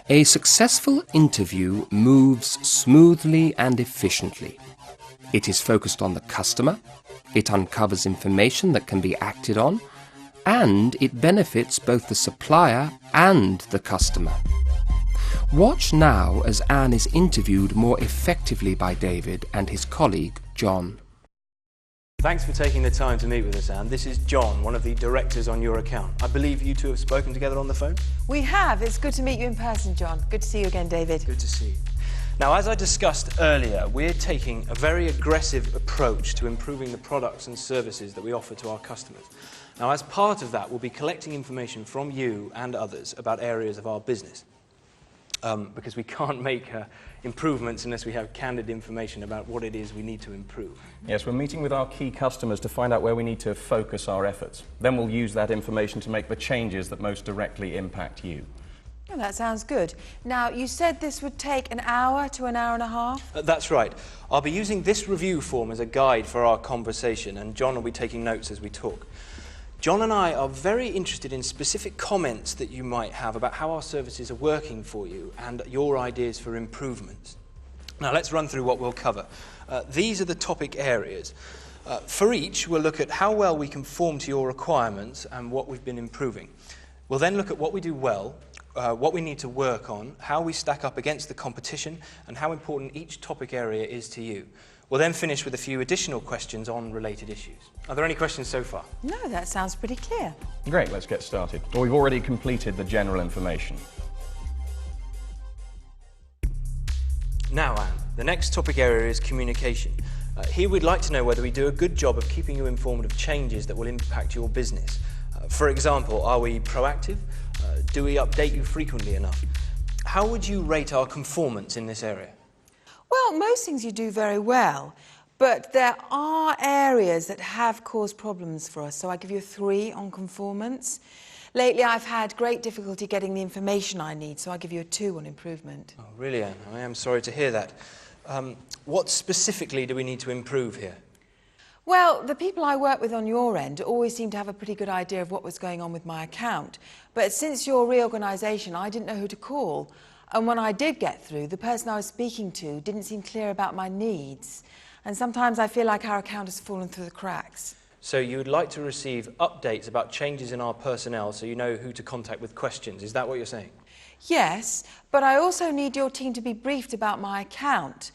A successful interview moves smoothly and efficiently. It is focused on the customer, it uncovers information that can be acted on, and it benefits both the supplier and the customer. Watch now as Anne is interviewed more effectively by David and his colleague, John. Thanks for taking the time to meet with us, Anne. This is John, one of the directors on your account. I believe you two have spoken together on the phone? We have. It's good to meet you in person, John. Good to see you again, David. Good to see you. Now, as I discussed earlier, we're taking a very aggressive approach to improving the products and services that we offer to our customers. Now, as part of that, we'll be collecting information from you and others about areas of our business. Because we can't make improvements unless we have candid information about what it is we need to improve. Yes, we're meeting with our key customers to find out where we need to focus our efforts. Then we'll use that information to make the changes that most directly impact you. Oh, that sounds good. Now, you said this would take an hour to an hour and a half? That's right. I'll be using this review form as a guide for our conversation, and John will be taking notes as we talk. John and I are very interested in specific comments that you might have about how our services are working for you and your ideas for improvements. Now, let's run through what we'll cover. These are the topic areas. For each, we'll look at how well we conform to your requirements and what we've been improving. We'll then look at what we do well, what we need to work on, how we stack up against the competition, and how important each topic area is to you. We'll then finish with a few additional questions on related issues. Are there any questions so far? No, that sounds pretty clear. Great, let's get started. Well, we've already completed the general information. Now, Anne, the next topic area is communication. Here we'd like to know whether we do a good job of keeping you informed of changes that will impact your business. For example, are we proactive? Do we update you frequently enough? How would you rate our conformance in this area? Well, most things you do very well, but there are areas that have caused problems for us, so I give you a 3 on conformance. Lately, I've had great difficulty getting the information I need, so I give you a 2 on improvement. Oh, really, Anne? I am sorry to hear that. What specifically do we need to improve here? Well, the people I work with on your end always seem to have a pretty good idea of what was going on with my account. But since your reorganisation, I didn't know who to call. And when I did get through, the person I was speaking to didn't seem clear about my needs. And sometimes I feel like our account has fallen through the cracks. So you would like to receive updates about changes in our personnel so you know who to contact with questions. Is that what you're saying? Yes, but I also need your team to be briefed about my account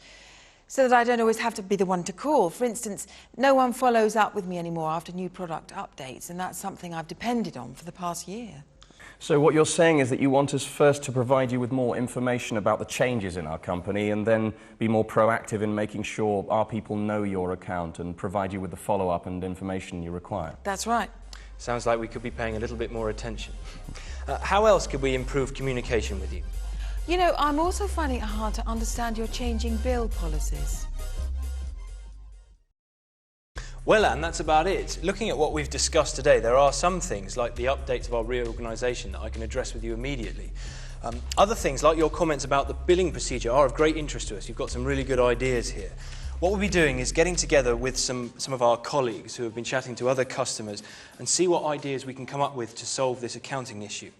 so that I don't always have to be the one to call. For instance, no one follows up with me anymore after new product updates, and that's something I've depended on for the past year. So what you're saying is that you want us first to provide you with more information about the changes in our company and then be more proactive in making sure our people know your account and provide you with the follow-up and information you require. That's right. Sounds like we could be paying a little bit more attention. How else could we improve communication with you? You know, I'm also finding it hard to understand your changing bill policies. Well, Anne, that's about it. Looking at what we've discussed today, there are some things, like the updates of our reorganisation, that I can address with you immediately. Other things, like your comments about the billing procedure, are of great interest to us. You've got some really good ideas here. What we'll be doing is getting together with some of our colleagues who have been chatting to other customers and see what ideas we can come up with to solve this accounting issue.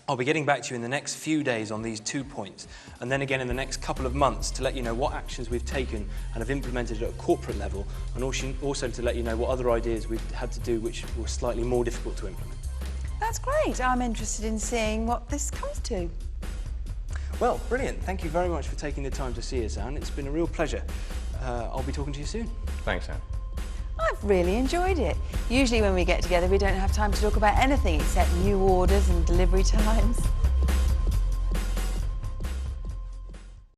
I'll be getting back to you in the next few days on these 2 points, and then again in the next couple of months to let you know what actions we've taken and have implemented at a corporate level, and also to let you know what other ideas we've had to do which were slightly more difficult to implement. That's great. I'm interested in seeing what this comes to. Well, brilliant. Thank you very much for taking the time to see us, Anne. It's been a real pleasure. I'll be talking to you soon. Thanks, Anne. I've really enjoyed it. Usually when we get together, we don't have time to talk about anything except new orders and delivery times.